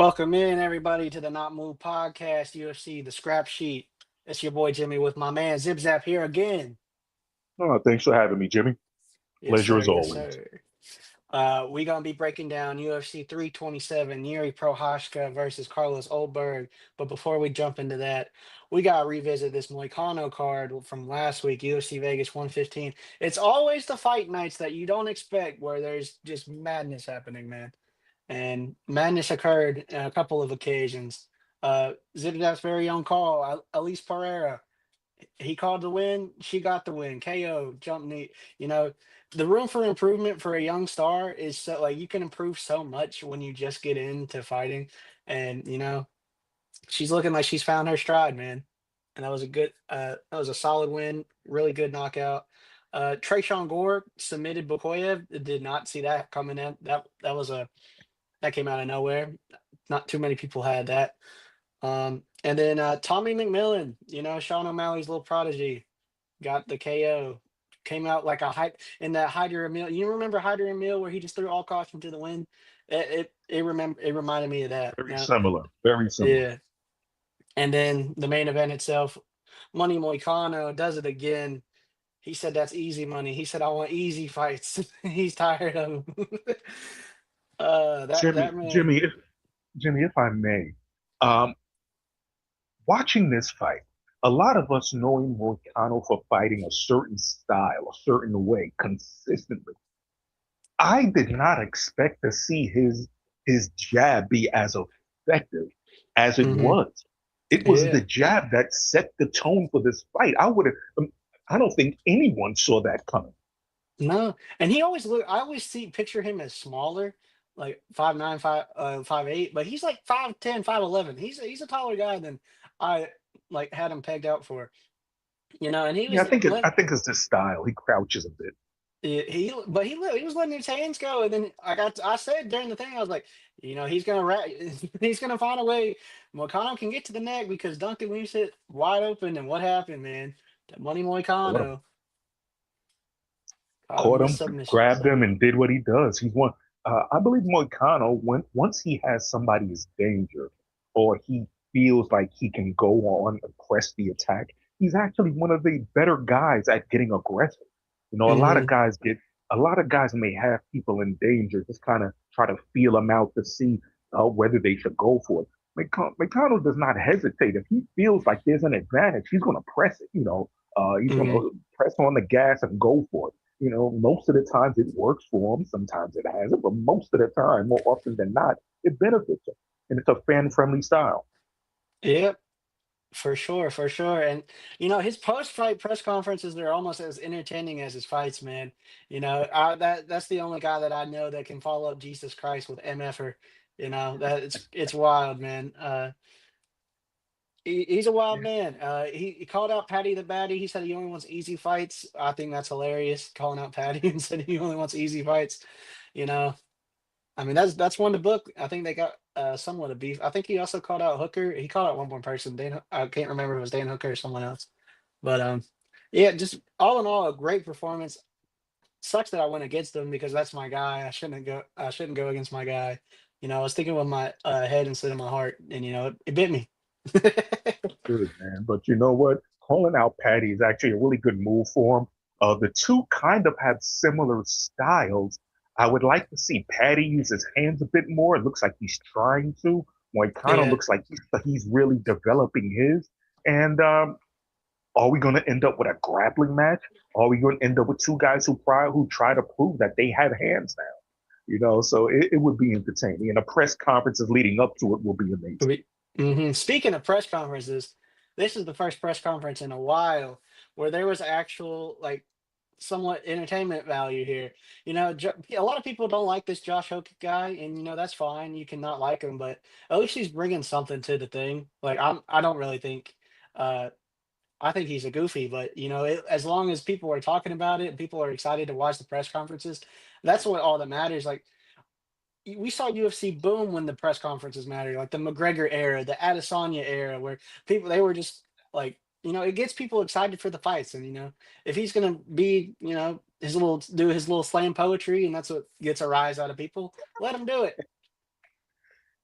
Welcome in everybody to the Not Move Podcast, UFC, the scrap sheet. It's your boy Jimmy with my man Zip Zap here again. Oh, thanks for having me, Jimmy. Yes, Pleasure sir. as Yes, always. sir. We gonna be breaking down UFC 327, Yuri Prohashka versus Carlos Ulberg. But before we jump into that, we gotta revisit this Moicano card from last week, UFC Vegas 115. It's always the fight nights that you don't expect where there's just madness happening, man. And madness occurred on a couple of occasions. Zidane very own call, Elise Pereira. He called the win. She got the win. KO, jump knee. You know, the room for improvement for a young star is so like you can improve so much when you just get into fighting. And she's looking like she's found her stride, man. And that was a solid win, really good knockout. Trayshawn Gore submitted Bukoyev. Did not see that coming in. That came out of nowhere. Not too many people had that. And then Tommy McMillan, Sean O'Malley's little prodigy, got the KO. Came out like a hype in that Hyder Emil. You remember Hyder Emil where he just threw all caution to the wind? It reminded me of that. Very similar. Very similar. Yeah. And then the main event itself, Money Moicano does it again. He said that's easy money. He said I want easy fights. He's tired of 'em. That Jimmy, man. Jimmy, if Jimmy, if I may, um, watching this fight, a lot of us knowing Moicano for fighting a certain style, a certain way, consistently. I did not expect to see his jab be as effective as it Hmm. was. It was the Yeah. jab that set the tone for this fight. I don't think anyone saw that coming. No, and he always look. I always see picture him as smaller, like 5'9", 5'8", but he's like 5'10", 5'11". He's a taller guy than I like had him pegged out for. And he Yeah, was I let think it's the style. He crouches a bit. but he was letting his hands go, and then I said during the thing I was like, he's gonna he's gonna find a way. Moicano can get to the neck because Duncan leaves it wide open, and what happened, man? That money Caught him, Moicano caught him caught with a him, submission. grabbed him, and did what he does. He's one. I believe Moicano, once he has somebody's danger, or he feels like he can go on and press the attack, he's actually one of the better guys at getting aggressive. You know, Hmm. a lot of guys may have people in danger, just kind of try to feel them out to see whether they should go for it. McConnell does not hesitate. If he feels like there's an advantage, he's going to press it. He's going Hmm. to press on the gas and go for it. Most of the times it works for him. Sometimes it hasn't, but most of the time, more often than not, it benefits him. And it's a fan friendly style. Yep. For sure, for sure. And his post-fight press conferences, they're almost as entertaining as his fights, man. That's the only guy that I know that can follow up Jesus Christ with MFer. That it's wild, man. He's a wild Yeah. man. He called out Patty the Batty. He said he only wants easy fights. I think that's hilarious, calling out Patty and said he only wants easy fights. You know, I mean, that's one to book. I think they got somewhat of beef. I think he also called out Hooker. He called out one more person. I can't remember if it was Dan Hooker or someone else. But yeah, just all in all, a great performance. Sucks that I went against him because that's my guy. I shouldn't go against my guy. I was thinking with my head instead of my heart, and it bit me. Good, man. But you know what? Calling out Patty is actually a really good move for him. The two kind of have similar styles. I would like to see Patty use his hands a bit more. It looks like he's trying to. Moicano Yeah. looks like he's really developing his. And are we going to end up with a grappling match? Are we going to end up with two guys who try to prove that they have hands now? So it would be entertaining. And the press conferences leading up to it will be amazing. Speaking of press conferences, this is the first press conference in a while where there was actual like somewhat entertainment value here. A lot of people don't like this Josh Hoke guy, and that's fine. You cannot like him, but at least he's bringing something to the thing. Like I don't really think. Uh, I think he's a goofy, but as long as people are talking about it and people are excited to watch the press conferences, that's what all that matters. Like we saw UFC boom when the press conferences mattered, like the McGregor era, the Adesanya era, where people they were just like, it gets people excited for the fights, and if he's gonna be, his little slam poetry, and that's what gets a rise out of people, let him do it.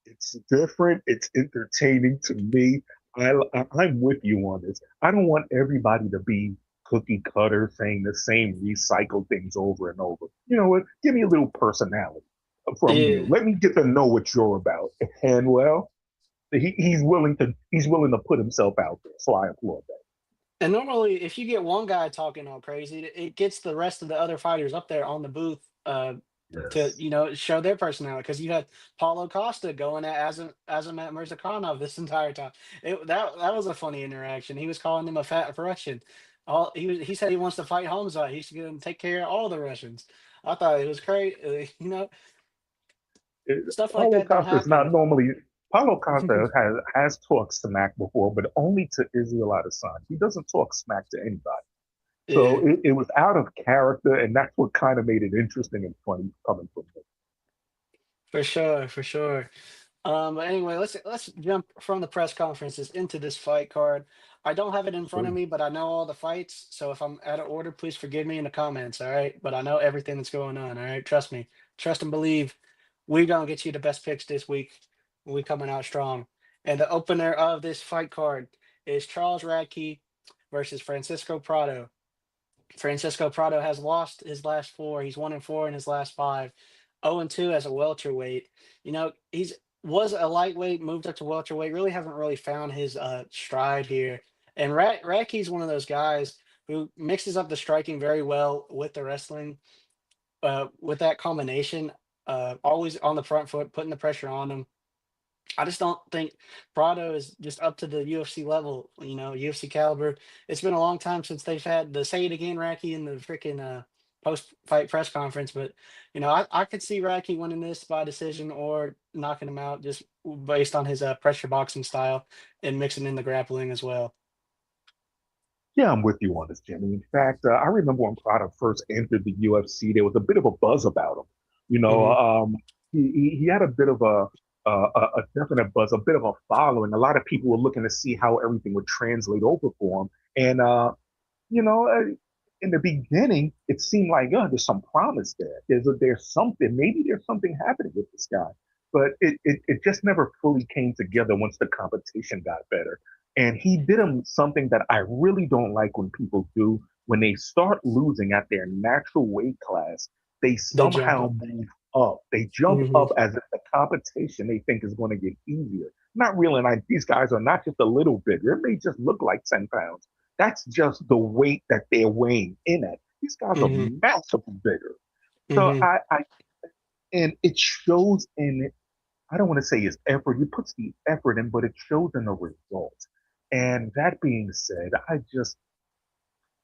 It's different. It's entertaining to me. I'm with you on this. I don't want everybody to be cookie cutter saying the same recycled things over and over. You know what? Give me a little personality from you. Yeah. Let me get to know what you're about. And well, he's willing to put himself out there. So I applaud that. And normally, if you get one guy talking all crazy, it gets the rest of the other fighters up there on the booth to Yes. show their personality. Because you had Paulo Costa going at Azamat Murzakanov this entire time. That was a funny interaction. He was calling him a fat Russian. He said he wants to fight Hamza. He's going to take care of all the Russians. I thought it was crazy. Stuff like Paulo that don't Costa is not happen. normally. Paulo Costa has talked smack before, but only to Israel Adesanya. He doesn't talk smack to anybody. So Yeah, it was out of character, and that's what kind of made it interesting and funny coming from him. for sure, for sure. But anyway, let's jump from the press conferences into this fight card. I don't have it in front of Sure. me, but I know all the fights. So if I'm out of order, please forgive me in the comments. All right. But I know everything that's going on. All right. Trust me. Trust and believe. We're gonna get you the best picks this week. We coming out strong. And the opener of this fight card is Charles Radke versus Francisco Prado. Francisco Prado has lost his last four. He's 1-4 in his last five. 0-2 as a welterweight. He's was a lightweight, moved up to welterweight. Really haven't really found his stride here. And Ratke's one of those guys who mixes up the striking very well with the wrestling. With that combination, always on the front foot, putting the pressure on him. I just don't think Prado is just up to the UFC level, UFC caliber. It's been a long time since they've had the say it again Racky in the freaking post fight press conference, but I could see Racky winning this by decision or knocking him out just based on his pressure boxing style and mixing in the grappling as well. Yeah, I'm with you on this, Jimmy. In fact, I remember when Prada first entered the UFC, there was a bit of a buzz about him. You know, Hmm. he had a bit of a definite buzz, a bit of a following. A lot of people were looking to see how everything would translate over for him. And you know, in the beginning, it seemed like, oh, there's some promise there. There's something. Maybe there's something happening with this guy. But it just never fully came together once the competition got better. And he did him something that I really don't like when people do. When they start losing at their natural weight class, they They jump somehow up. move up. They jump Hmm. up as if the competition they think is going to get easier. Not realizing these guys are not just a little bigger. It may just look like 10 pounds. That's just the weight that they're weighing in at. These guys are Hmm. massively bigger. So Hmm. and it shows in, I don't want to say his effort. He puts the effort in, but it shows in the result. And that being said,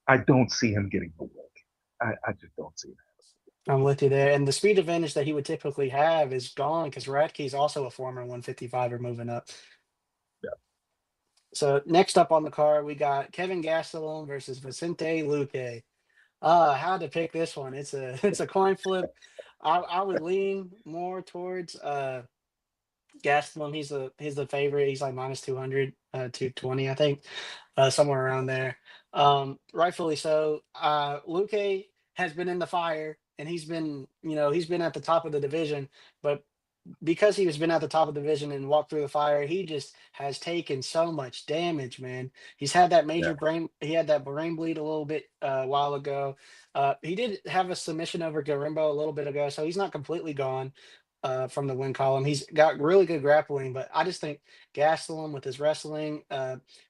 I don't see him getting the win. I just don't see that. I'm with you there. And the speed advantage that he would typically have is gone because Radke is also a former 155er moving up. Yeah. So next up on the card, we got Kevin Gastelum versus Vicente Luque. How to pick this one? It's a it's a coin flip. I would lean more towards Gastelum. He's the favorite. He's like minus 200, 220, I think, somewhere around there. Rightfully so. Luque has been in the fire, and he's been at the top of the division, but because he has been at the top of the division and walked through the fire, he just has taken so much damage, man. Yeah. He had that brain bleed a little bit a while ago. He did have a submission over Garimbo a little bit ago, so he's not completely gone from the win column. He's got really good grappling, but I just think Gastelum with his wrestling,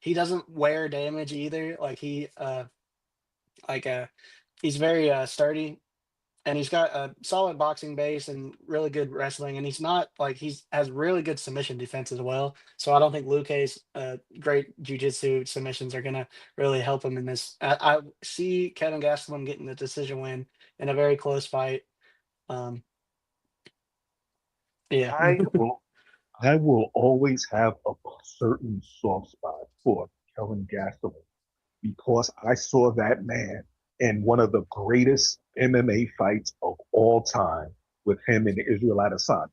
he doesn't wear damage either. Like he's very sturdy, and he's got a solid boxing base and really good wrestling, and he's not like he's has really good submission defense as well. So I don't think Luque's great jujitsu submissions are gonna really help him in this. I see Kevin Gastelum getting the decision win in a very close fight. Um, yeah. I will I will always have a certain soft spot for Kelvin Gastelum because I saw that man in one of the greatest MMA fights of all time with him and Israel Adesanya.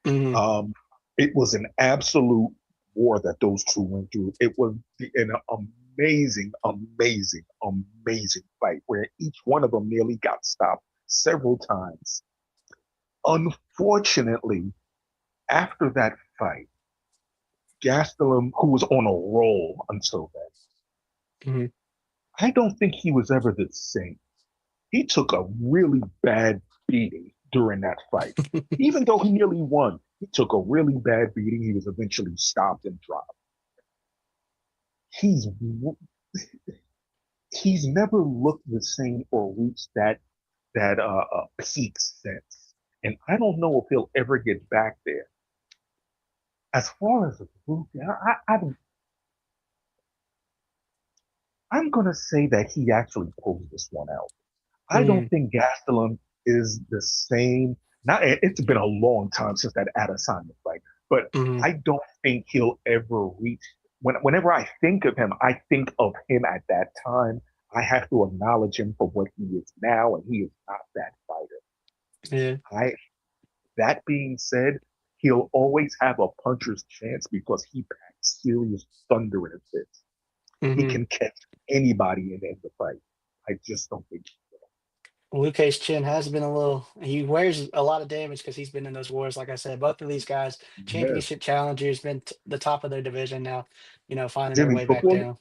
Hmm. Um, it was an absolute war that those two went through. It was an amazing, amazing, amazing fight where each one of them nearly got stopped several times. Unfortunately, after that fight, Gastelum, who was on a roll until then, Mhm. I don't think he was ever the same. He took a really bad beating during that fight. Even though he nearly won, he took a really bad beating. He was eventually stopped and dropped. He's he's never looked the same or reached that peak sense, and I don't know if he'll ever get back there. As far as the group, I'm gonna say that he actually pulls this one out. I don't Mm, think Gastelum is the same. Not it's been a long time since that Adesanya fight, but mhm. I don't think he'll ever reach. Whenever I think of him, I think of him at that time. I have to acknowledge him for what he is now, and he is not that fighter. Yeah. I That being said, he'll always have a puncher's chance because he packs serious thunder in his fist. He Hmm. can catch anybody in the fight. I just don't think he Luke's chin has been a little. He wears a lot of damage because he's been in those wars. Like I said, both of these guys, will. Yes. championship challengers, been the top of their division now. Finding their Jimmy, way back down.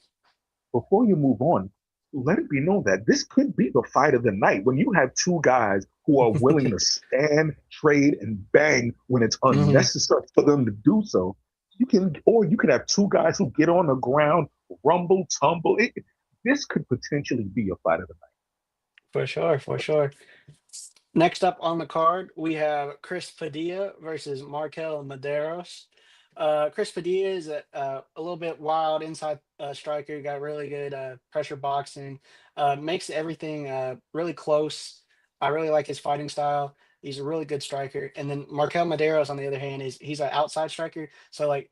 before you move on, let it be known that this could be the fight of the night when you have two guys who are willing to stand, trade, and bang when it's Hmm. unnecessary for them to do so. You can have two guys who get on the ground, rumble, tumble. This could potentially be a fight of the For sure, for sure. Next up on the card, we have Chris Padilla versus Markel Maderos. Chris Padilla is a little bit wild inside striker. Got really good pressure boxing. Makes everything really close. I really like his fighting style. He's a really good striker. And then Markel Maderos, on the other hand, he's an outside striker. So like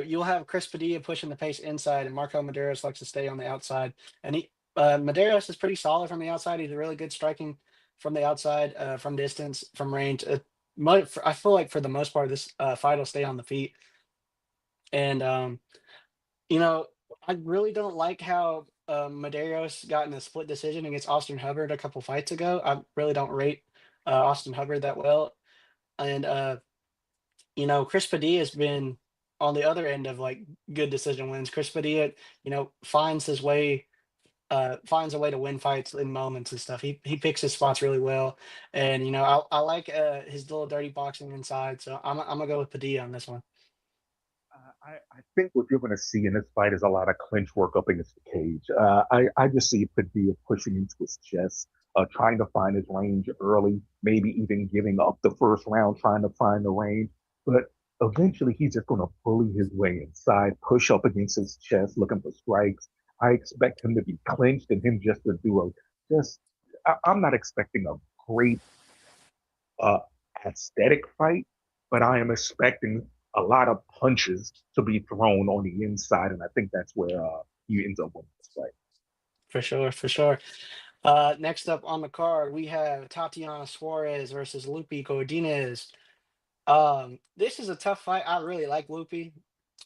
you'll have Chris Padilla pushing the pace inside, and Marco Maderos likes to stay on the outside. And Maderos is pretty solid from the outside. He's really good striking from the outside, from distance, from range. I feel like for the most part, this fight will stay on the feet. And you know, I really don't like how Maderos got in a split decision against Austin Hubbard a couple fights ago. I really don't rate Austin Hubbard that well. And Chris Padilla has been on the other end of like good decision wins. Chris Padilla, finds a way to win fights in moments and stuff. He picks his spots really well, and I like his little dirty boxing inside. So I'm gonna go with Padilla on this one I think what you're going to see in this fight is a lot of clinch work up against the cage. I just see Padilla pushing into his chest, trying to find his range early, maybe even giving up the first round, trying to find the range. But eventually, he's just going to bully his way inside, push up against his chest, looking for strikes. I expect him to be clinched and him just to do a just. I'm not expecting a great uh, aesthetic fight, but I am expecting a lot of punches to be thrown on the inside, and I think that's where he ends up winning this fight. for sure, for sure. Next up on the card, we have Tatiana Suarez versus Lupi Godinez. This is a tough fight. I really like Lupi.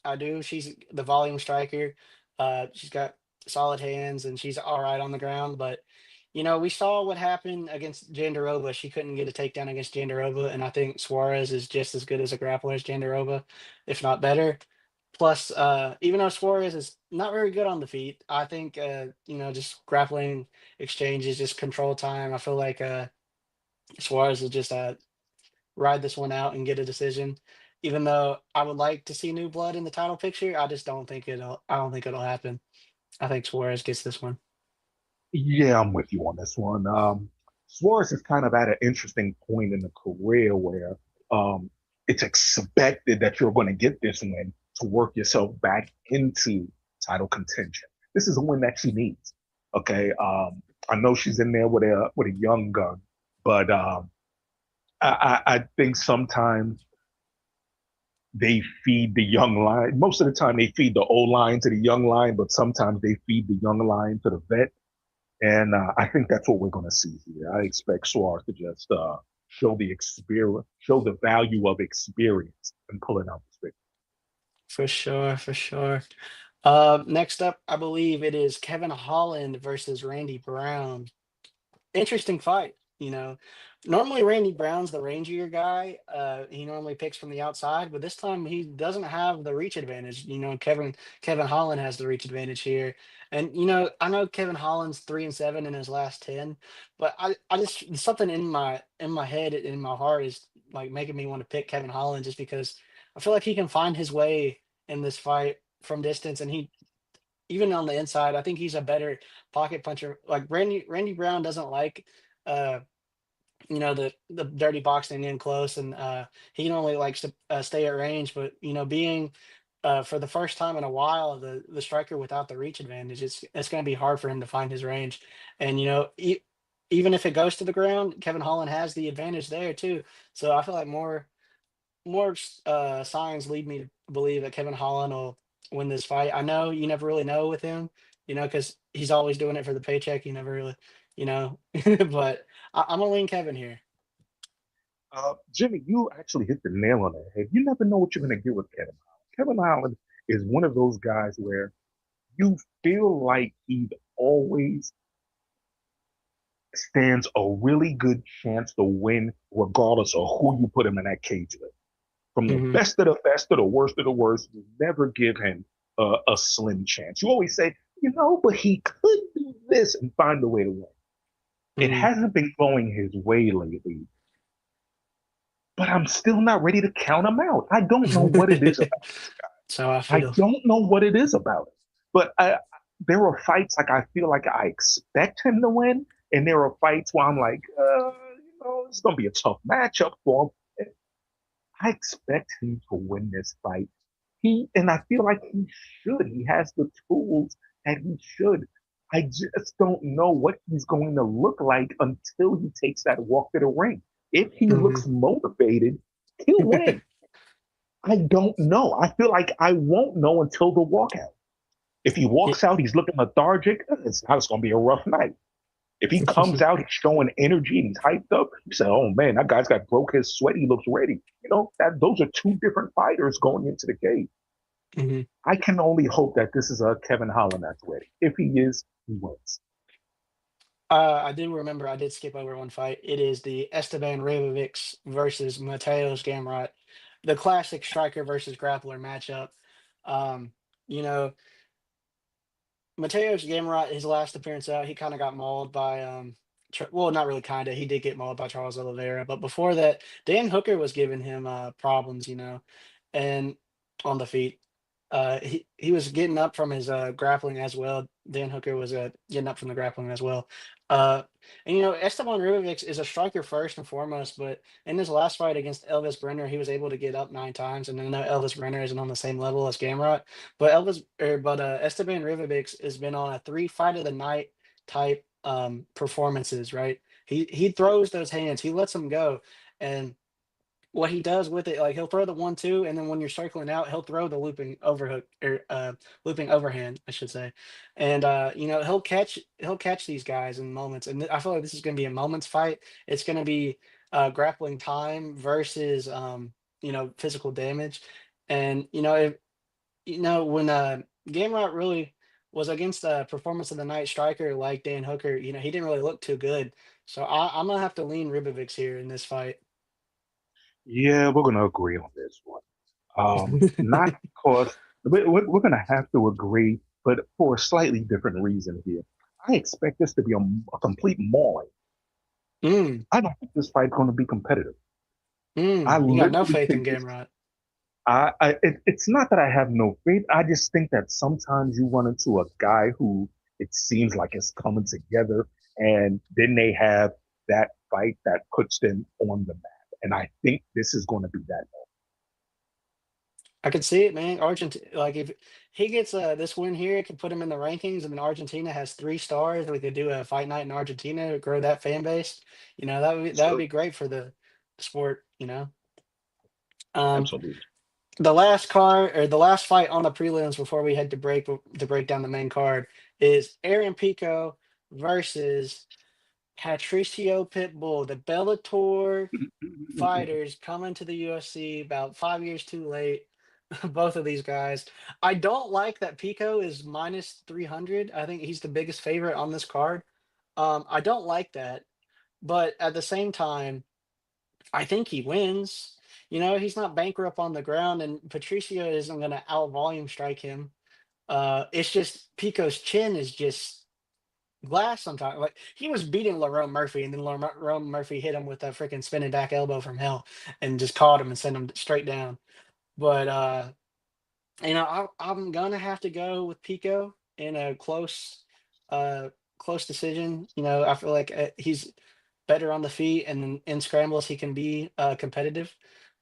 I do. She's the volume striker. She's got solid hands and she's all right on the ground. But we saw what happened against Jandarova. She couldn't get a takedown against Jandarova, and I think Suarez is just as good as a grappler as Jandarova, if not better. Plus, even though Suarez is not very good on the feet, I think just grappling exchanges, just control time. I feel like Suarez will just ride this one out and get a decision. Even though I would like to see new blood in the title picture, I just don't think it'll. I don't think it'll happen. I think Suarez gets this one Yeah, I'm with you on this one. Suarez is kind of at an interesting point in the career where um, it's expected that you're going to get this win to work yourself back into title contention. This is a win that she needs. Okay, I know she's in there with a young gun, but I think sometimes they feed the young line. Most of the time, they feed the old line to the young line, but sometimes they feed the young line to the vet. And I think that's what we're going to see here. I expect Suarez to just show the experience, show the value of experience, and pulling out this victory. for sure, for sure. Next up, I believe it is Kevin Holland versus Randy Brown. Interesting fight. Normally, Randy Brown's the rangier guy. He normally picks from the outside, but this time he doesn't have the reach advantage. Kevin Holland has the reach advantage here, and I know Kevin Holland's 3-7 in his last 10, but I just something in my head in my heart is like making me want to pick Kevin Holland just because I feel like he can find his way in this fight from distance, and he even on the inside, I think he's a better pocket puncher. Like Randy Brown doesn't like. Uh, the dirty boxing in close, and he normally likes to stay at range, but being for the first time in a while the striker without the reach advantage, it's going to be hard for him to find his range. And even if it goes to the ground, Kevin Holland has the advantage there too. So I feel like more signs lead me to believe that Kevin Holland will win this fight. I know you never really know with him, because he's always doing it for the paycheck. You never really, but I'm gonna lean Kevin here. Jimmy, you actually hit the nail on the head. You never know what you're going to get with Kevin Holland. Kevin Holland is one of those guys where you feel like he always stands a really good chance to win, regardless of who you put him in that cage with. From the Hmm. best of the best to the worst of the worst, you never give him a slim chance. You always say, but he could do this and find a way to win. It Hmm. hasn't been going his way lately, but I'm still not ready to count him out. I don't know what it is about this guy. So I I feel. don't know what it is about it. But there are fights like I feel like I expect him to win, and there are fights where I'm like, it's gonna be a tough matchup for him. I expect him to win this fight. And I feel like he should. He has the tools that he should. I just don't know what he's going to look like until he takes that walk to the ring. If he Hmm. looks motivated, he'll win. I don't know. I feel like I won't know until the walkout. If he Yeah. walks out, he's looking lethargic. It's not. It's going to be a rough night. If he comes out, he's showing energy and he's hyped up. You say, "Oh man, that guy's got broke his sweat. He looks ready." That those are two different fighters going into the cage. Hmm. I can only hope that this is a Kevin Holland that's ready. If he is, he wins. I do remember I did skip over one fight. It is the Esteban Ribovics versus Mateos Gamrot, the classic striker versus grappler matchup. Um, you know, Mateos Gamrot, his last appearance out, he kind of got mauled by well, not really kind of. He did get mauled by Charles Oliveira, but before that, Dan Hooker was giving him problems, and on the feet. He was getting up from his grappling as well. Dan Hooker was getting up from the grappling as well. Uh, and Esteban Rubic is a striker first and foremost, but in his last fight against Elvis Brenner, he was able to get up 9 times. And I know Elvis Brenner isn't on the same level as Gamrot, but Esteban Ribovics has been on a three fight of the night type performances, right? He throws those hands, he lets them go, and what he does with it, like he'll throw the 1-2, and then when you're circling out, he'll throw the looping overhook or looping overhand, I should say. And he'll catch these guys in moments. And I feel like this is going to be a moments fight. It's going to be grappling time versus physical damage. And if when Gamrot really was against a performance of the night striker like Dan Hooker, he didn't really look too good. So I'm gonna have to lean Ribovics here in this fight. Yeah, we're going to agree on this one. Not because we're going to have to agree, but for a slightly different reason here. I expect this to be a complete mauling. Mm, I don't think this fight's going to be competitive. I you got no literally faith in think this. Gamrot. It's not that I have no faith. I just think that sometimes you run into a guy who it seems like is coming together, and then they have that fight that puts them on the map. And I think this is going to be that. I could see it, man. Argentina, like if he gets this win here, it could put him in the rankings, and then Argentina has 3 stars. We could do a fight night in Argentina to grow that fan base. That would be Absolutely, great for the sport. Um, absolutely. the last card or the last fight on the prelims before we head to break down the main card is Aaron Pico versus Patricio Pitbull, the Bellator fighters coming to the UFC about 5 years too late. Both of these guys. I don't like that Pico is minus 300. I think he's the biggest favorite on this card. I don't like that. but at the same time, I think he wins. He's not bankrupt on the ground, and Patricio isn't going to out volume strike him. It's just Pico's chin is just glass sometimes. Like he was beating Lerone Murphy, and then Lerone Murphy hit him with a freaking spinning back elbow from hell and just caught him and sent him straight down. But I'm gonna have to go with Pico in a uh, close decision. I feel like he's better on the feet, and in scrambles he can be competitive.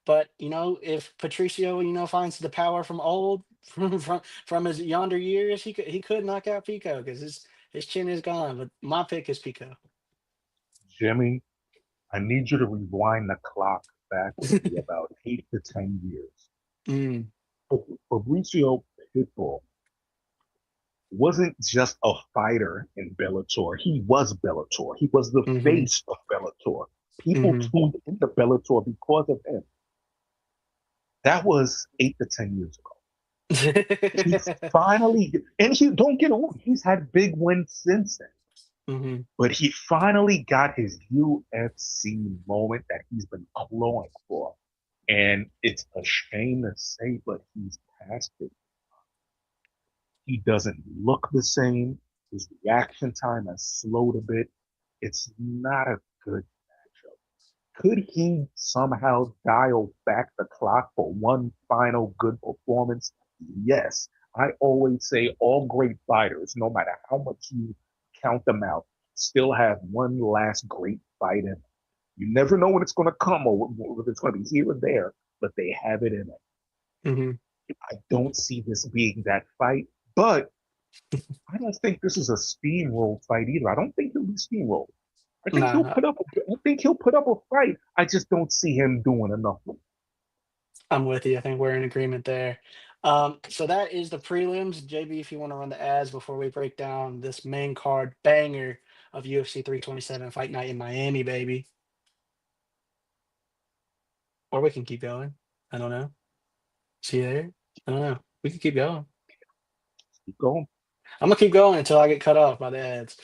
But if Patricio, finds the power from old, from his yonder years, he could knock out Pico because his chin is gone. But my pick is Pico. Jimmy, I need you to rewind the clock back with me about 8 to 10 years. Mm, Fabricio Pitbull wasn't just a fighter in Bellator. He was Bellator. He was the hmm face of Bellator. People hmm tuned into Bellator because of him. That was 8 to 10 years ago. He finally, and he don't get on. He's had big wins since then, hmm but he finally got his UFC moment that he's been clawing for. And it's a shame to say, but he's past it. He doesn't look the same. His reaction time has slowed a bit. It's not a good matchup. Could he somehow dial back the clock for one final good performance? Yes. I always say all great fighters, no matter how much you count them out, still have one last great fight in them. You never know when it's going to come or whether it's going to be here or there, but they have it in it. hmm I don't see this being that fight, but I don't think this is a steamroll fight either. I don't think he'll be steamrolled. I think he'll Nah, put up. I think he'll put up a fight. I just don't see him doing enough. I'm with you. I think we're in agreement there. So that is the prelims. JB, if you want to run the ads before we break down this main card banger of UFC 327 Fight Night in Miami, baby. Or we can keep going. I don't know. See you there? I don't know. We can keep going. Keep going. I'm gonna keep going until I get cut off by the ads.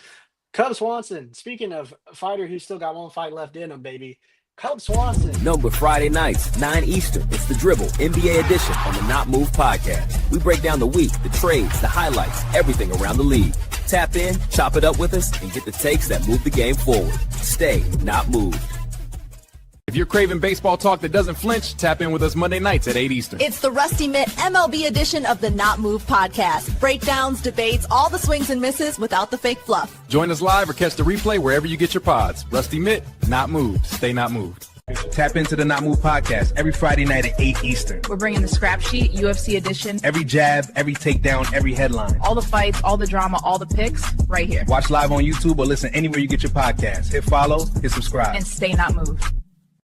Cub Swanson. Speaking of a fighter who's still got one fight left in him, baby. Cub Swanson. No, but Friday nights, 9 Eastern, it's the Dribble NBA edition on the Not Move podcast. We break down the week, the trades, the highlights, everything around the league. Tap in, chop it up with us, and get the takes that move the game forward. Stay not moved. If you're craving baseball talk that doesn't flinch, tap in with us Monday nights at 8 Eastern. It's the Rusty Mitt MLB edition of the Not Move podcast. Breakdowns, debates, all the swings and misses without the fake fluff. Join us live or catch the replay wherever you get your pods. Rusty Mitt, not moved. Stay not moved. Tap into the Not Move podcast every Friday night at 8 Eastern. We're bringing the scrap sheet, UFC edition. Every jab, every takedown, every headline. All the fights, all the drama, all the picks, right here. Watch live on YouTube or listen anywhere you get your podcast. Hit follow, hit subscribe. And stay not moved.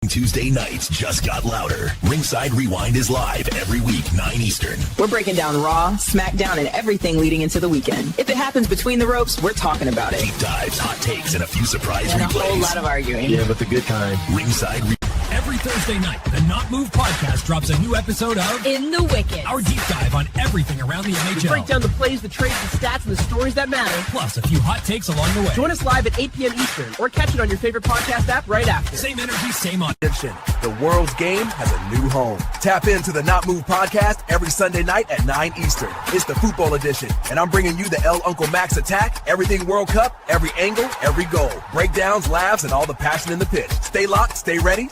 Tuesday nights just got louder. Ringside Rewind is live every week, 9 Eastern. We're breaking down Raw, SmackDown, and everything leading into the weekend. If it happens between the ropes, we're talking about it. Deep dives, hot takes, and a few surprise And replays. a whole lot of arguing. Yeah, but the good kind. Ringside Rewind. Every Thursday night, the Not Move podcast drops a new episode of In the Wicked. our deep dive on everything around the NHL. Break down the plays, the trades, the stats, and the stories that matter. Plus a few hot takes along the way. Join us live at 8 p.m. Eastern or catch it on your favorite podcast app right after. Same energy, same on. The world's game has a new home. Tap into the Not Move podcast every Sunday night at 9 Eastern. It's the football edition, and I'm bringing you the El Uncle Max attack, everything World Cup, every angle, every goal. Breakdowns, laughs, and all the passion in the pitch. Stay locked, stay ready.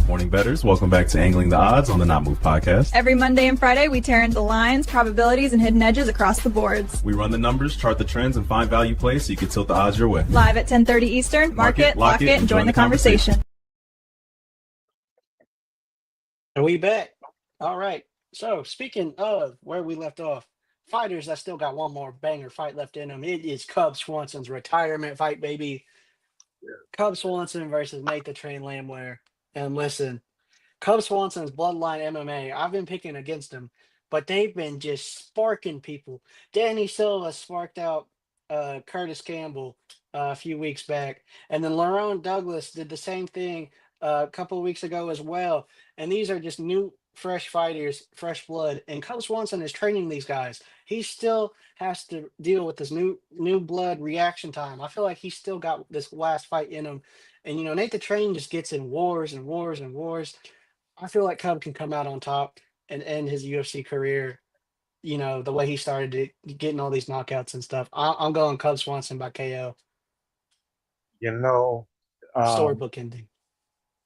Morning bettors, welcome back to Angling the Odds on the Not Move podcast. Every Monday and Friday, we tear into lines, probabilities, and hidden edges across the boards. We run the numbers, chart the trends, and find value plays so you can tilt the odds your way. Live at 10:30 Eastern. Mark it, lock it, and join the conversation. Are we back? All right. So speaking of where we left off, fighters that still got one more banger fight left in them. It is Cub Swanson's retirement fight, baby. Cub Swanson versus Nate the Train Lamware. And listen, Cub Swanson's Bloodline MMA, I've been picking against them, but they've been just sparking people. Danny Silva sparked out Curtis Campbell a few weeks back. And then Lerone Douglas did the same thing a couple of weeks ago as well. And these are just new fresh fighters, fresh blood, and Cub Swanson is training these guys. He still has to deal with this new blood reaction time. I feel like he's still got this last fight in him. And Nate the Train just gets in wars and wars and wars. I feel like Cub can come out on top and end his UFC career, the way he started getting all these knockouts and stuff. I'm going Cub Swanson by KO. You know, um, Storybook ending.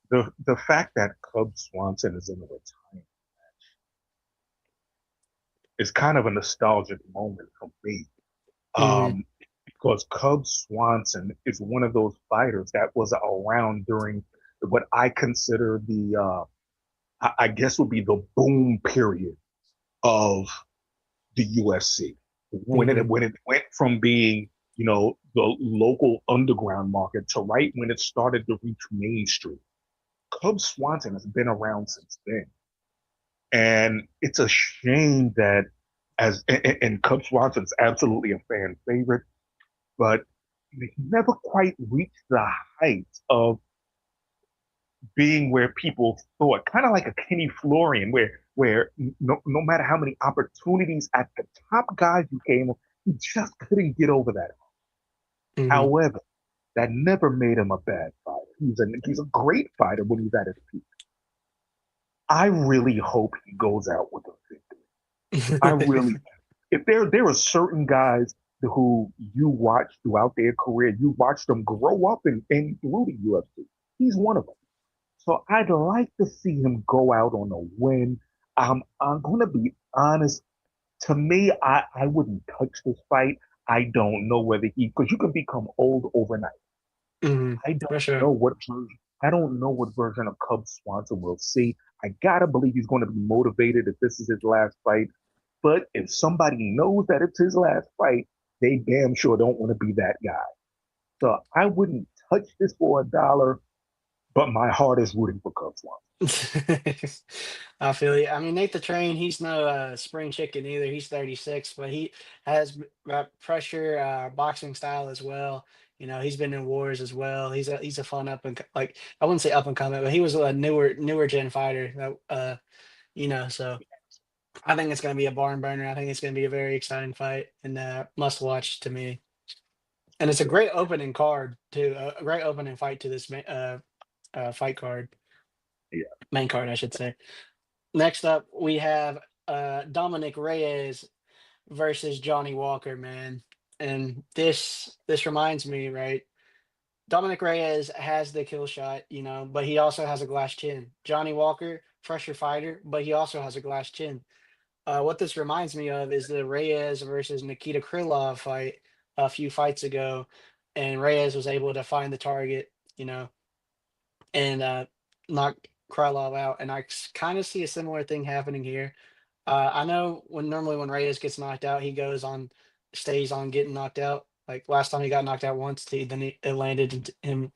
the fact that Cub Swanson is in a retirement is kind of a nostalgic moment for me. Hmm. Because Cub Swanson is one of those fighters that was around during what I consider I guess would be the boom period of the UFC Hmm. when it went from being the local underground market to right when it started to reach mainstream. Cub Swanson has been around since then, and it's a shame that and Cub Swanson's absolutely a fan favorite, but he never quite reached the heights of being where people thought, kind of like a Kenny Florian, where no matter how many opportunities at the top guys you came, he just couldn't get over that. Hmm. However, that never made him a bad fighter. He's a great fighter when he's at his peak. I really hope he goes out with a victory. I really, if there are certain guys who you watch throughout their career, you watch them grow up and through the UFC. He's one of them. So I'd like to see him go out on a win. I'm going to be honest. To me, I wouldn't touch this fight. I don't know whether because you can become old overnight. Hmm. I For don't sure. know what version. I don't know what version of Cub Swanson we'll see. I gotta believe he's going to be motivated if this is his last fight. But if somebody knows that it's his last fight, they damn sure don't want to be that guy. So I wouldn't touch this for $1, but my heart is rooting for Cub Swanson. I feel you. I mean, Nate the Train, he's no spring chicken either. He's 36, but he has pressure boxing style as well. He's been in wars as well. He's a fun like I wouldn't say up and coming, but he was a newer gen fighter. So I think it's going to be a barn burner. I think it's going to be a very exciting fight and must watch to me. And it's a great opening card too. A great opening fight to this fight card, Yeah. main card, I should say. Next up, we have Dominic Reyes versus Johnny Walker, man. And this reminds me, right? Dominic Reyes has the kill shot, but he also has a glass chin. Johnny Walker, fresher fighter, but he also has a glass chin. What this reminds me of is the Reyes versus Nikita Krylov fight a few fights ago, and Reyes was able to find the target, and knock Krylov out. And I kind of see a similar thing happening here. I know when Reyes gets knocked out, he stays on getting knocked out. Like last time he got knocked out once, it landed into him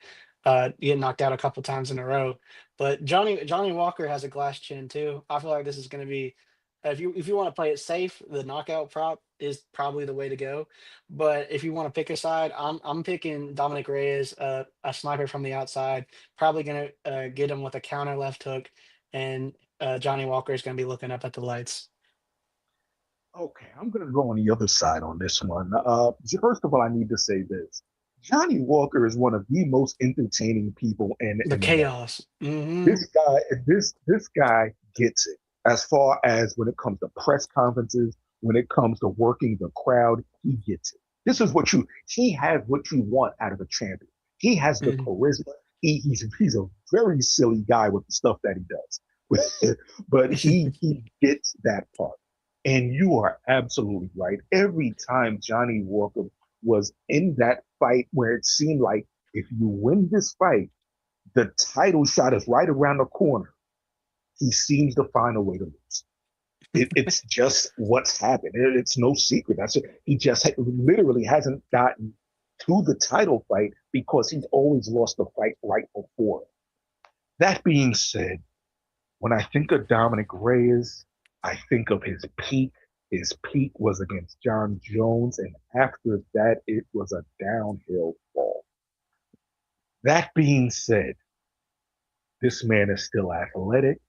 getting knocked out a couple times in a row. But Johnny Walker has a glass chin too. I feel like this is going to be if you want to play it safe, the knockout prop is probably the way to go. But if you want to pick a side, I'm picking Dominic Reyes, a sniper from the outside, probably going to get him with a counter left hook, and Johnny Walker is going to be looking up at the lights. Okay, I'm going to go on the other side on this one. First of all, I need to say this. Johnny Walker is one of the most entertaining people in The MMA. chaos. Mm-hmm. This guy gets it. As far as when it comes to press conferences, when it comes to working the crowd, he gets it. He has what you want out of a champion. He has the Mm-hmm. charisma. He's a very silly guy with the stuff that he does, but he gets that part. And you are absolutely right. Every time Johnny Walker was in that fight where it seemed like if you win this fight, the title shot is right around the corner, he seems to find a way to lose. It's just what's happened. It's no secret. He just literally hasn't gotten to the title fight because he's always lost the fight right before. That being said, when I think of Dominic Reyes, I think of his peak. His peak was against John Jones, and after that, it was a downhill fall. That being said, this man is still athletic.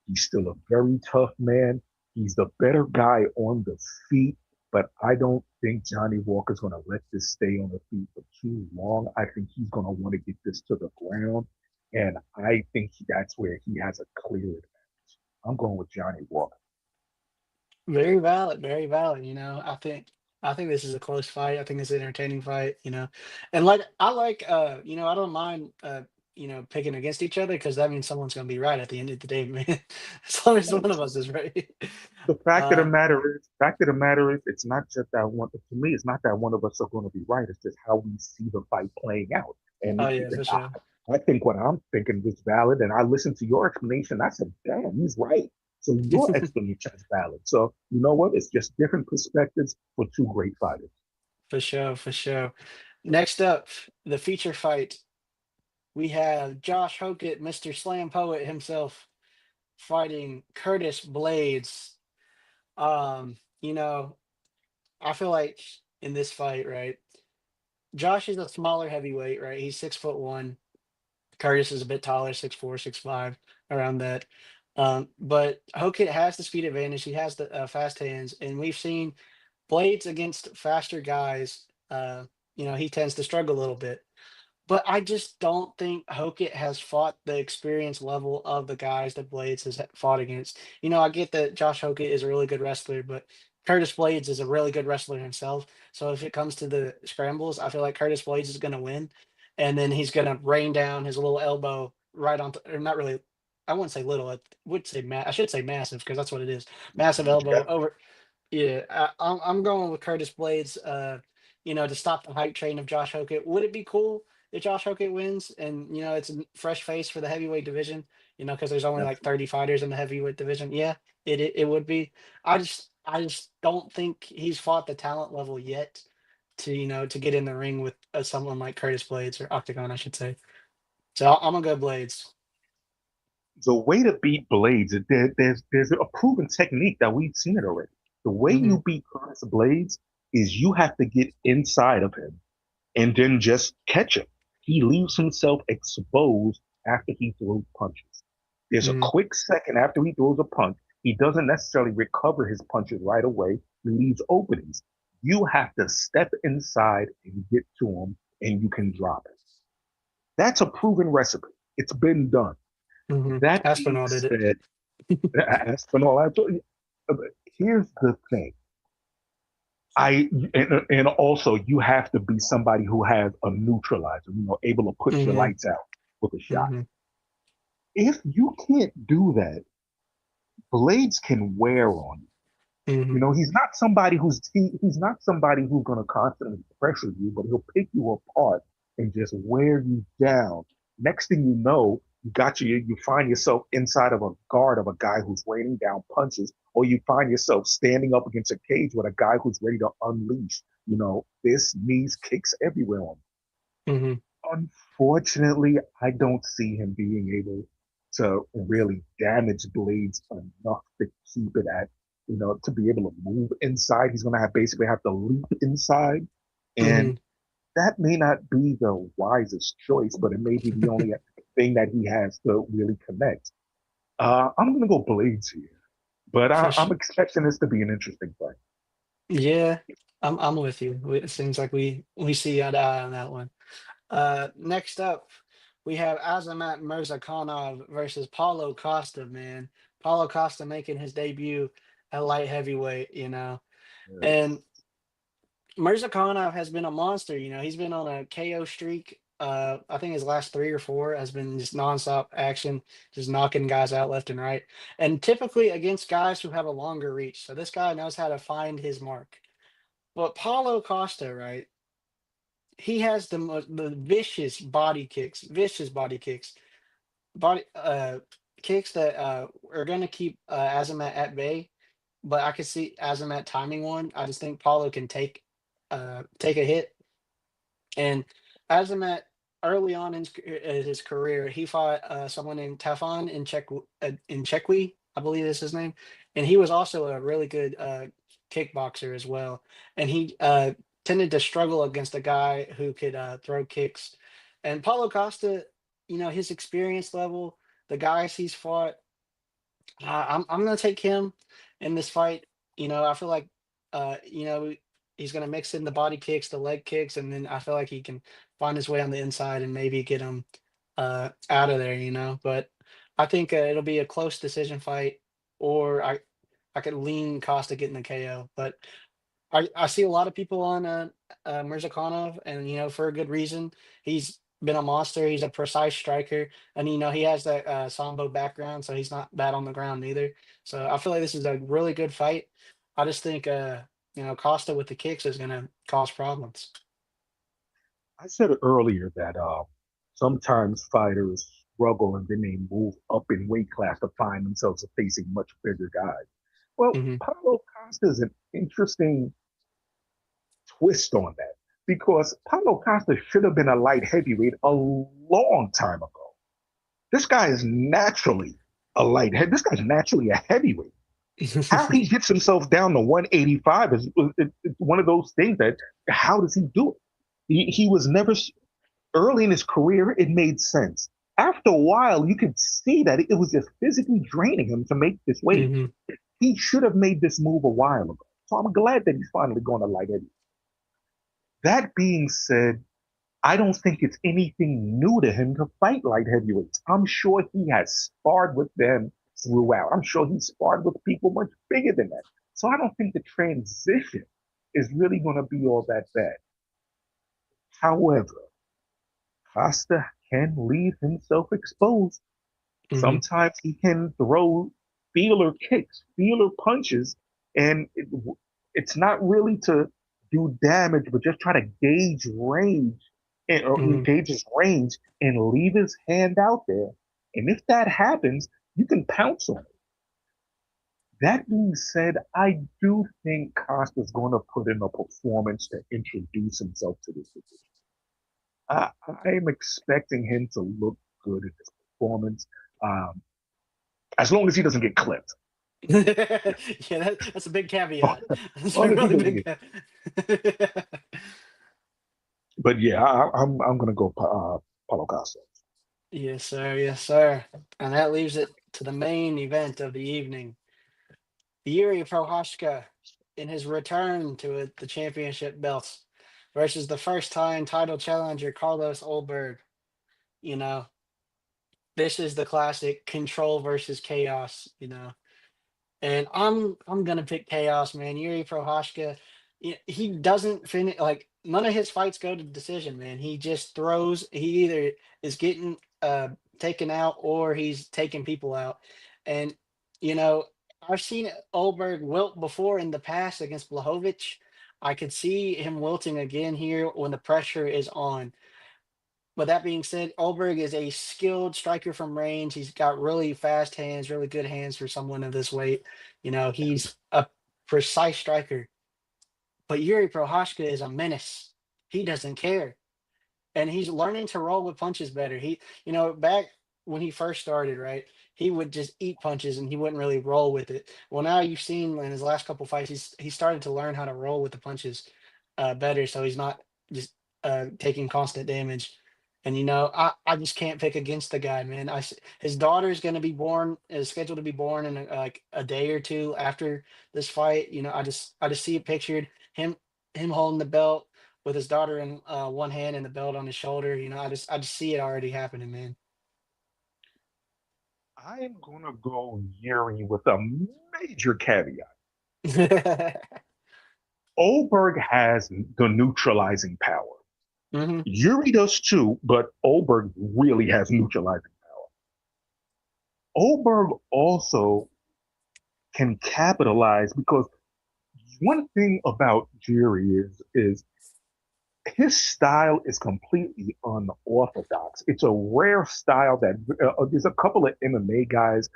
He's still a very tough man. He's the better guy on the feet, but I don't think Johnny Walker's going to let this stay on the feet for too long. I think he's going to want to get this to the ground, and I think that's where he has a clear advantage. I'm going with Johnny Walker. Very valid, very valid. I think this is a close fight. I think it's an entertaining fight, And I don't mind picking against each other because that means someone's gonna be right at the end of the day, man. As long as one of us is right. The fact of the Uh matter is, it's not just that one. To me, it's not that one of us are going to be right. It's just how we see the fight playing out. oh And yeah, for I, sure. I think what I'm thinking is valid. And I listened to your explanation. I said, damn, he's right. So your explanation is valid. So you know what? It's just different perspectives for two great fighters. For sure, for sure. Next up, the feature fight. We have Josh Hokett, Mr. Slam Poet himself, fighting Curtis Blades. Um, you know, I feel like in this fight, right? Josh is a smaller heavyweight, right? He's 6'1". Curtis is a bit taller, 6'4", 6'5", around that. But Hokit has the speed advantage. He has the fast hands, and we've seen Blades against faster guys. He tends to struggle a little bit. But I just don't think Hokit has fought the experience level of the guys that Blades has fought against. I get that Josh Hokit is a really good wrestler, but Curtis Blades is a really good wrestler himself. So if it comes to the scrambles, I feel like Curtis Blades is going to win, and then he's going to rain down his little elbow right on, or not really. I wouldn't say little. I should say massive because that's what it is. Massive elbow Yeah. over. Yeah, I'm going with Curtis Blades. To stop the hype train of Josh Hokett. Would it be cool if Josh Hokett wins and it's a fresh face for the heavyweight division? Because there's only like 30 fighters in the heavyweight division. Yeah, it would be. I just don't think he's fought the talent level yet to get in the ring with someone like Curtis Blades or Octagon, I should say. So I'm gonna go Blades. The way to beat Blades, there's a proven technique that we've seen it already. The way Hmm. you beat Curtis Blades is you have to get inside of him and then just catch him. He leaves himself exposed after he throws punches. There's a Hmm. quick second after he throws a punch. He doesn't necessarily recover his punches right away. He leaves openings. You have to step inside and get to him, and you can drop it. That's a proven recipe. It's been done. Hmm. That being Aspinall did it. said, Aspinall, I told you, here's the thing. And also you have to be somebody who has a neutralizer, able to put your Hmm. lights out with a shot. Hmm. If you can't do that, Blades can wear on you. Hmm. He's not somebody he's not somebody who's going to constantly pressure you, but he'll pick you apart and just wear you down. Next thing you know, you find yourself inside of a guard of a guy who's raining down punches, or you find yourself standing up against a cage with a guy who's ready to unleash. This knees kicks everywhere on Hmm. him. Unfortunately, I don't see him being able to really damage Blades enough to keep it at, to be able to move inside. He's going to basically have to leap inside. Hmm. And that may not be the wisest choice, but it may be the only thing that he has to really connect. I'm going to go Blades here, but For I'm sure. expecting this to be an interesting fight. Yeah, I'm with you. It seems like we see eye to eye on that one. Next up, we have Azamat Mirzakhanov versus Paulo Costa, man. Paulo Costa making his debut at light heavyweight. Yes. And Mirzakhanov has been a monster. He's been on a KO streak. I think his last three or four has been just nonstop action, just knocking guys out left and right. And typically against guys who have a longer reach. So this guy knows how to find his mark. But Paulo Costa, right? He has the vicious body kicks, body kicks that are gonna keep Azamat at bay. But I could see Azamat timing one. I just think Paulo can take a hit. And Azamat, early on in his career, he fought someone named Tafon in Czechwy, I believe is his name, and he was also a really good kickboxer as well. And he tended to struggle against a guy who could throw kicks. And Paulo Costa, his experience level, the guys he's fought, I'm gonna take him in this fight. I feel like he's gonna mix in the body kicks, the leg kicks, and then I feel like he can find his way on the inside and maybe get him out of there. But I think it'll be a close decision fight, or I could lean Costa getting the KO. But I see a lot of people on Mirzakhanov, and for a good reason. He's been a monster. He's a precise striker, and he has that sambo background, so he's not bad on the ground either. So I feel like this is a really good fight. I just think Costa with the kicks is gonna cause problems. I said earlier that sometimes fighters struggle and then they move up in weight class to find themselves facing much bigger guys. Well, Hmm. Paulo Costa is an interesting twist on that because Paulo Costa should have been a light heavyweight a long time ago. This guy is naturally a light head. This guy's naturally a heavyweight. How he gets himself down to 185 is one of those things that how does he do it? He was never early in his career. It made sense. After a while, you could see that it was just physically draining him to make this weight. Hmm. He should have made this move a while ago. So I'm glad that he's finally going to light heavyweight. That being said, I don't think it's anything new to him to fight light heavyweights. I'm sure he has sparred with them throughout. I'm sure he's sparred with people much bigger than that. So I don't think the transition is really going to be all that bad. However, Costa can leave himself exposed. Hmm. Sometimes he can throw feeler kicks, feeler punches, and it's not really to do damage, but just try to gauge range or Hmm. gauge his range and leave his hand out there. And if that happens, you can pounce on it. That being said, I do think Costa's going to put in a performance to introduce himself to this division. I'm expecting him to look good in this performance, um, as long as he doesn't get clipped. Yeah, that's a big caveat. As That's a long as he really doesn't big. get. But yeah, I'm gonna go Paulo Costa. Yes, sir. Yes, sir. And that leaves it to the main event of the evening. Yuri Prohashka in his return to the championship belts versus the first time title challenger Carlos Ulberg. You know, this is the classic control versus chaos. And I'm gonna pick chaos, man. Yuri Prohashka, he doesn't finish like none of his fights go to decision, man. He just throws. He either is getting taken out or he's taking people out. And you know, I've seen Olberg wilt before in the past against Blahovic. I could see him wilting again here when the pressure is on. But that being said, Olberg is a skilled striker from range. He's got really fast hands, really good hands for someone of this weight. He's a precise striker. But Yuri Prohashka is a menace. He doesn't care, and he's learning to roll with punches better. Back when he first started, right, he would just eat punches and he wouldn't really roll with it. Well, now you've seen in his last couple fights, he started to learn how to roll with the punches better, so he's not just taking constant damage. And I just can't pick against the guy, man. His daughter is going to be born, is scheduled to be born in like a day or two after this fight. I just see it pictured him holding the belt with his daughter in one hand and the belt on his shoulder. I just see it already happening, man. I am gonna go Yuri with a major caveat. Olberg has the neutralizing power. Hmm. Yuri does too, but Olberg really has neutralizing power. Olberg also can capitalize because one thing about Yuri is his style is completely unorthodox. It's a rare style that there's a couple of MMA guys.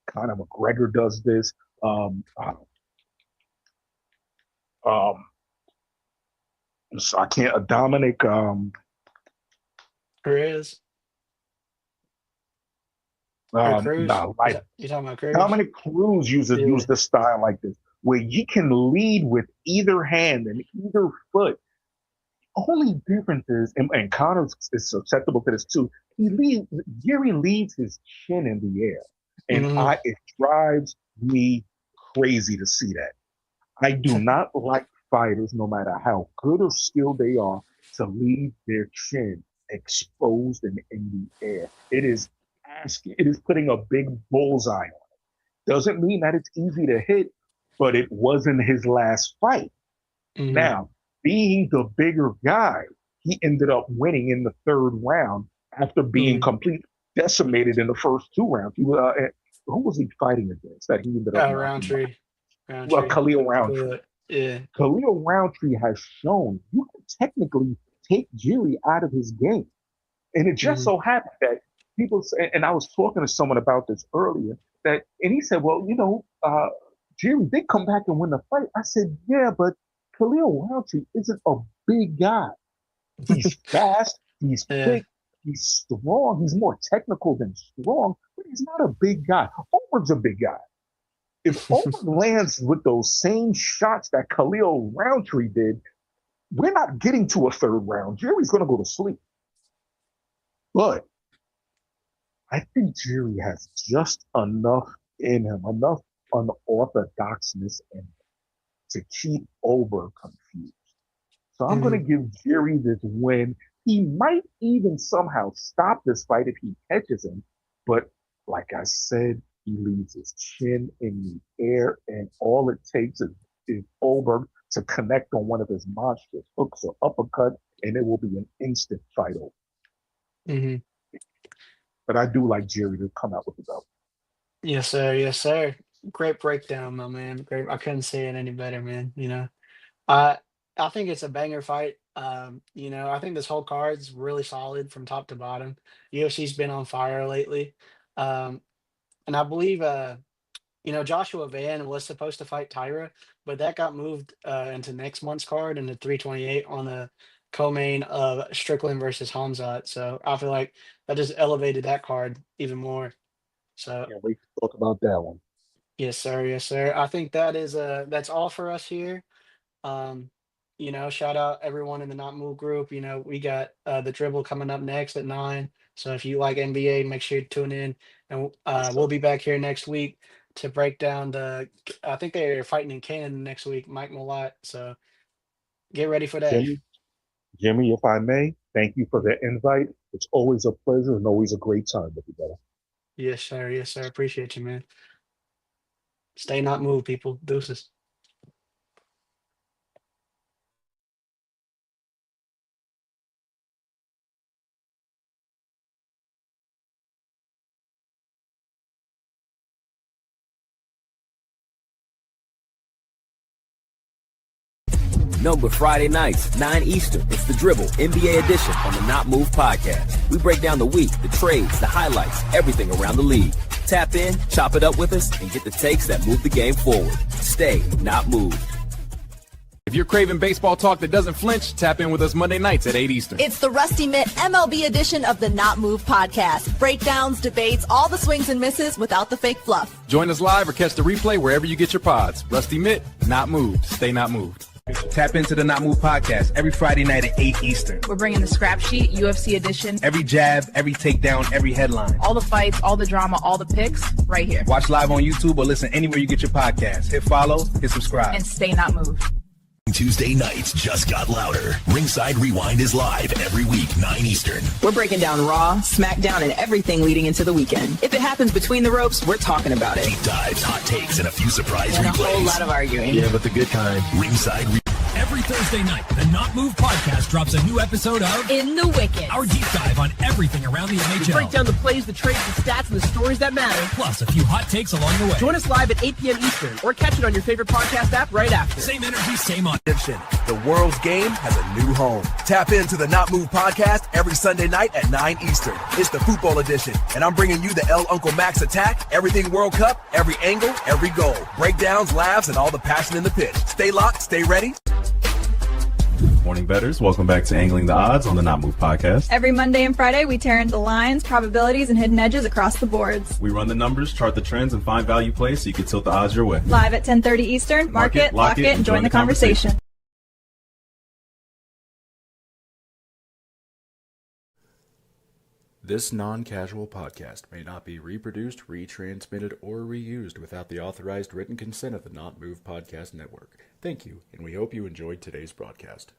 Conor McGregor does this. Um, so I can't. Dominic. Cruz or Cruz? Nah, like You talking about Cruz? Dominic Cruz Yeah. used a style like this, where you can lead with either hand and either foot. Only difference is, and Connor is susceptible to this too. Yuri leaves his chin in the air, And Mm-hmm. it drives me crazy to see that. I do not like fighters, no matter how good or skilled they are, to leave their chin exposed and in the air. It is putting a big bullseye on it. Doesn't mean that it's easy to hit, but it wasn't his last fight. Mm-hmm. Now, being the bigger guy, he ended up winning in the third round after being completely decimated in the first 2 rounds. He was, who was he fighting against that he ended up knocking Roundtree. out? Well, Khalil Roundtree. Yeah. Khalil Roundtree has shown you can technically take Jiri out of his game. And it just so happened that people say, and I was talking to someone about this earlier, and he said, well, Jiri did come back and win the fight. I said, yeah, but Khalil Roundtree isn't a big guy. He's fast, he's quick, he's strong, he's more technical than strong, but he's not a big guy. Oberg's a big guy. If Oberg lands with those same shots that Khalil Roundtree did, we're not getting to a third round. Jiri's going to go to sleep. But I think Jiri has just enough in him, enough unorthodoxness in him to keep Oberg confused. So I'm going to give Jiri this win. He might even somehow stop this fight if he catches him. But like I said, he leaves his chin in the air, and all it takes is Oberg to connect on one of his monstrous hooks or uppercut, and it will be an instant fight over. Mm-hmm. But I do like Jiri to come out with the belt. Yes, sir. Yes, sir. Great breakdown, my man. Great. I couldn't say it any better, man. I think it's a banger fight. I think this whole card's really solid from top to bottom. UFC's been on fire lately. And I believe Joshua Van was supposed to fight Tyra, but that got moved into next month's card in the 328 on the co-main of Strickland versus Hamzat. So I feel like that just elevated that card even more. So Can't wait to talk about that one. yes, sir. Yes, sir. I think that's all for us here. Shout out everyone in the Not Move group. We got the dribble coming up next at 9. So if you like NBA, make sure you tune in, and we'll be back here next week to break down I think they're fighting in Canada next week, Mike Malott. So get ready for that. Jimmy, if I may, thank you for the invite. It's always a pleasure and always a great time with you, brother. Yes, sir. Yes, sir. Appreciate you, man. Stay not moved, people. Deuces. No, but Friday nights, 9 Eastern, it's the Dribble NBA edition on the Not Move podcast. We break down the week, the trades, the highlights, everything around the league. Tap in, chop it up with us, and get the takes that move the game forward. Stay not moved. If you're craving baseball talk that doesn't flinch, tap in with us Monday nights at 8 Eastern. It's the Rusty Mitt MLB edition of the Not Move podcast. Breakdowns, debates, all the swings and misses without the fake fluff. Join us live or catch the replay wherever you get your pods. Rusty Mitt, not moved. Stay not moved. Tap into the Not Move podcast every Friday night at 8 Eastern. We're bringing the scrap sheet, UFC edition. Every jab, every takedown, every headline. All the fights, all the drama, all the picks, right here. Watch live on YouTube or listen anywhere you get your podcasts. Hit follow, hit subscribe. And stay not moved. Tuesday nights just got louder. Ringside Rewind is live every week, 9 Eastern. We're breaking down Raw, SmackDown, and everything leading into the weekend. If it happens between the ropes, we're talking about it. Deep dives, hot takes, and a few surprise and replays. A whole lot of arguing. Yeah, but the good kind. Ringside Every Thursday night, the Not Move podcast drops a new episode of In the Wicked. Our deep dive on everything around the NHL. We break down the plays, the trades, the stats, and the stories that matter. Plus a few hot takes along the way. Join us live at 8 p.m. Eastern or catch it on your favorite podcast app right after. Same energy, same on. The world's game has a new home. Tap into the Not Move podcast every Sunday night at 9 Eastern. It's the football edition, and I'm bringing you the El Uncle Max attack, everything World Cup, every angle, every goal. Breakdowns, laughs, and all the passion in the pitch. Stay locked, stay ready. Morning bettors, welcome back to Angling the Odds on the Not Move podcast. Every Monday and Friday, we tear into the lines, probabilities, and hidden edges across the boards. We run the numbers, chart the trends, and find value plays so you can tilt the odds your way. Live at 10:30 Eastern. Mark it, lock it, and join the conversation. This non-casual podcast may not be reproduced, retransmitted, or reused without the authorized written consent of the Not Move Podcast Network. Thank you, and we hope you enjoyed today's broadcast.